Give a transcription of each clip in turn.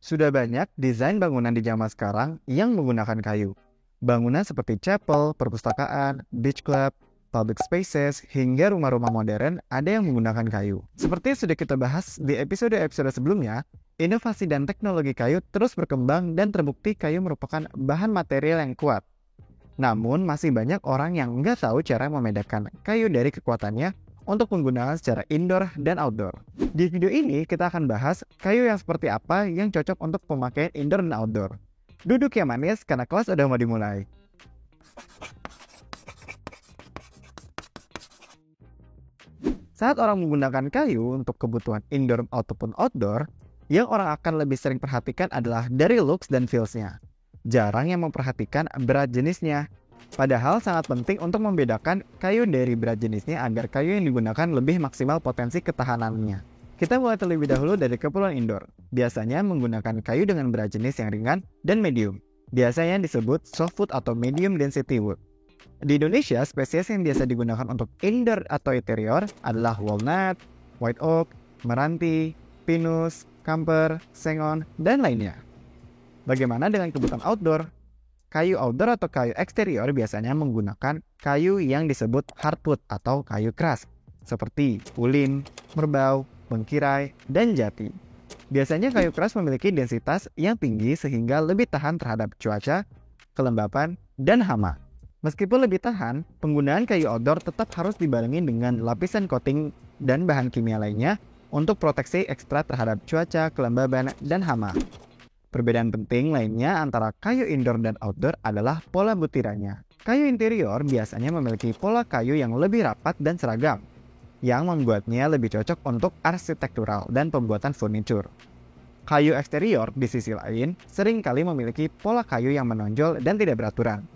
Sudah banyak desain bangunan di zaman sekarang yang menggunakan kayu. Bangunan seperti chapel, perpustakaan, beach club, public spaces, hingga rumah-rumah modern ada yang menggunakan kayu. Seperti yang sudah kita bahas di episode-episode sebelumnya, inovasi dan teknologi kayu terus berkembang dan terbukti kayu merupakan bahan material yang kuat. Namun, masih banyak orang yang nggak tahu cara membedakan kayu dari kekuatannya untuk menggunakan secara indoor dan outdoor. Di video ini, kita akan bahas kayu yang seperti apa yang cocok untuk pemakaian indoor dan outdoor. Duduk yang manis karena kelas udah mau dimulai. Saat orang menggunakan kayu untuk kebutuhan indoor ataupun outdoor, yang orang akan lebih sering perhatikan adalah dari looks dan feels-nya. Jarang yang memperhatikan berat jenisnya. Padahal sangat penting untuk membedakan kayu dari berat jenisnya agar kayu yang digunakan lebih maksimal potensi ketahanannya. Kita mulai terlebih dahulu dari keperluan indoor. Biasanya menggunakan kayu dengan berat jenis yang ringan dan medium. Biasanya disebut softwood atau medium density wood. Di Indonesia, spesies yang biasa digunakan untuk indoor atau interior adalah walnut, white oak, meranti, pinus, camper, sengon, dan lainnya. Bagaimana dengan kebutuhan outdoor? Kayu outdoor atau kayu eksterior biasanya menggunakan kayu yang disebut hardwood atau kayu keras, seperti ulin, merbau, bengkirai, dan jati. Biasanya kayu keras memiliki densitas yang tinggi sehingga lebih tahan terhadap cuaca, kelembapan, dan hama. Meskipun lebih tahan, penggunaan kayu outdoor tetap harus dibarengi dengan lapisan coating dan bahan kimia lainnya untuk proteksi ekstra terhadap cuaca, kelembaban, dan hama. Perbedaan penting lainnya antara kayu indoor dan outdoor adalah pola butirannya. Kayu interior biasanya memiliki pola kayu yang lebih rapat dan seragam, yang membuatnya lebih cocok untuk arsitektural dan pembuatan furnitur. Kayu eksterior di sisi lain seringkali memiliki pola kayu yang menonjol dan tidak beraturan,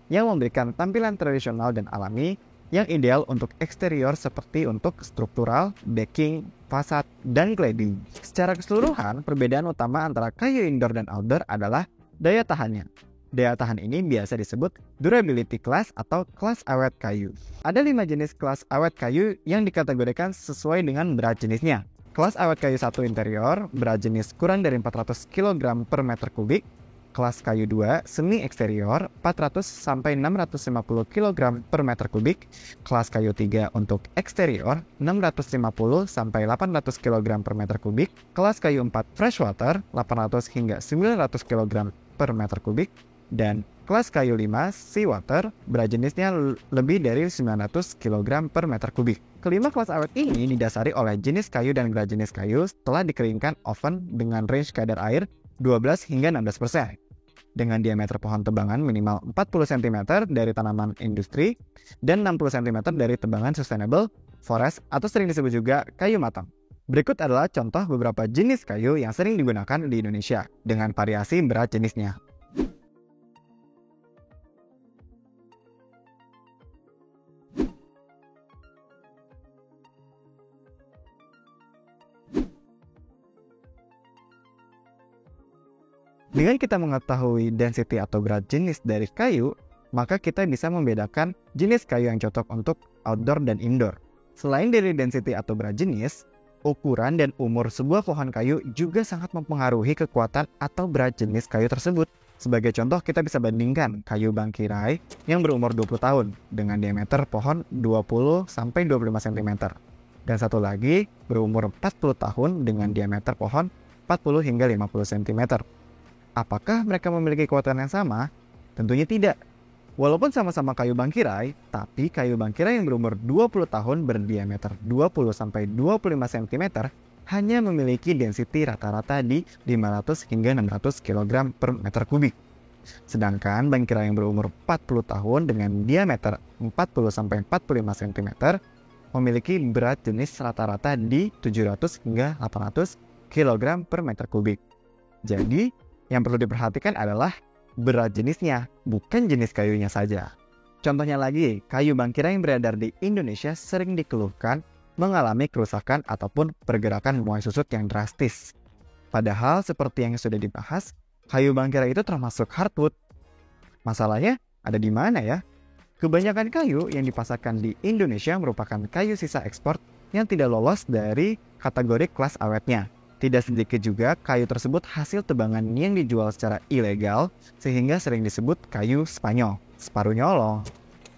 yang memberikan tampilan tradisional dan alami yang ideal untuk eksterior seperti untuk struktural, decking, fasad, dan cladding. Secara keseluruhan, perbedaan utama antara kayu indoor dan outdoor adalah daya tahannya. Daya tahan ini biasa disebut durability class atau kelas awet kayu. Ada 5 jenis kelas awet kayu yang dikategorikan sesuai dengan berat jenisnya. Kelas awet kayu 1 interior, berat jenis kurang dari 400 kg per meter kubik. Kelas kayu 2 semi eksterior 400 sampai 650 kg per meter kubik. Kelas kayu 3 untuk eksterior 650 sampai 800 kg per meter kubik. Kelas kayu 4 freshwater 800 hingga 900 kg per meter kubik. Dan kelas kayu 5 seawater berat jenisnya lebih dari 900 kg per meter kubik. Kelima kelas awet ini didasari oleh jenis kayu dan berat jenis kayu setelah dikeringkan oven dengan range kadar air 12 hingga 16%. Dengan diameter pohon tebangan minimal 40 cm dari tanaman industri dan 60 cm dari tebangan sustainable forest atau sering disebut juga kayu matang. Berikut adalah contoh beberapa jenis kayu yang sering digunakan di Indonesia dengan variasi berat jenisnya. Dengan kita mengetahui density atau berat jenis dari kayu, maka kita bisa membedakan jenis kayu yang cocok untuk outdoor dan indoor. Selain dari density atau berat jenis, ukuran dan umur sebuah pohon kayu juga sangat mempengaruhi kekuatan atau berat jenis kayu tersebut. Sebagai contoh, kita bisa bandingkan kayu bangkirai yang berumur 20 tahun dengan diameter pohon 20-25 cm. Dan satu lagi berumur 40 tahun dengan diameter pohon 40 hingga 50 cm. Apakah mereka memiliki kekuatan yang sama? Tentunya tidak. Walaupun sama-sama kayu bangkirai, tapi kayu bangkirai yang berumur 20 tahun berdiameter 20-25 cm hanya memiliki density rata-rata di 500 hingga 600 kg per meter kubik. Sedangkan bangkirai yang berumur 40 tahun dengan diameter 40-45 cm memiliki berat jenis rata-rata di 700 hingga 800 kg per meter kubik. Jadi, yang perlu diperhatikan adalah berat jenisnya, bukan jenis kayunya saja. Contohnya lagi, kayu bangkirai yang beredar di Indonesia sering dikeluhkan mengalami kerusakan ataupun pergerakan muai susut yang drastis. Padahal seperti yang sudah dibahas, kayu bangkirai itu termasuk hardwood. Masalahnya ada di mana ya? Kebanyakan kayu yang dipasarkan di Indonesia merupakan kayu sisa ekspor yang tidak lolos dari kategori kelas awetnya. Tidak sedikit juga kayu tersebut hasil tebangan yang dijual secara ilegal sehingga sering disebut kayu Spanyol, separuh nyolong.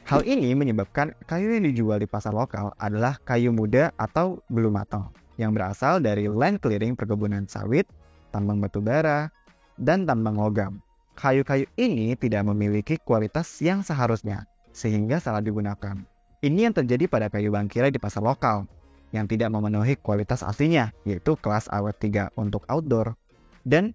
Hal ini menyebabkan kayu yang dijual di pasar lokal adalah kayu muda atau belum matang yang berasal dari land clearing perkebunan sawit, tambang batu bara, dan tambang logam. Kayu-kayu ini tidak memiliki kualitas yang seharusnya sehingga salah digunakan. Ini yang terjadi pada kayu bangkira di pasar lokal yang tidak memenuhi kualitas aslinya, yaitu kelas awet 3 untuk outdoor, dan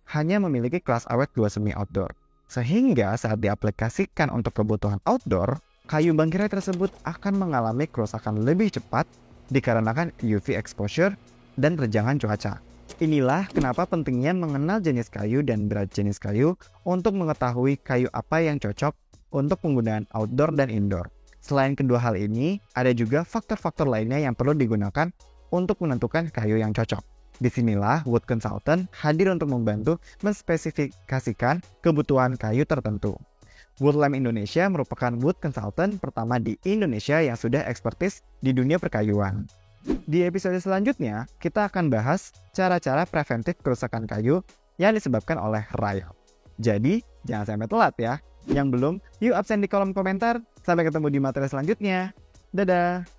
hanya memiliki kelas awet 2 semi outdoor. Sehingga saat diaplikasikan untuk kebutuhan outdoor, kayu bangkira tersebut akan mengalami kerusakan lebih cepat dikarenakan UV exposure dan terjangan cuaca. Inilah kenapa pentingnya mengenal jenis kayu dan berat jenis kayu untuk mengetahui kayu apa yang cocok untuk penggunaan outdoor dan indoor. Selain kedua hal ini, ada juga faktor-faktor lainnya yang perlu digunakan untuk menentukan kayu yang cocok. Disinilah Wood Consultant hadir untuk membantu menspesifikasikan kebutuhan kayu tertentu. Woodlam Indonesia merupakan wood consultant pertama di Indonesia yang sudah ekspertis di dunia perkayuan. Di episode selanjutnya, kita akan bahas cara-cara preventif kerusakan kayu yang disebabkan oleh rayap. Jadi, jangan sampai telat ya. Yang belum, yuk absen di kolom komentar. Sampai ketemu di materi selanjutnya. Dadah!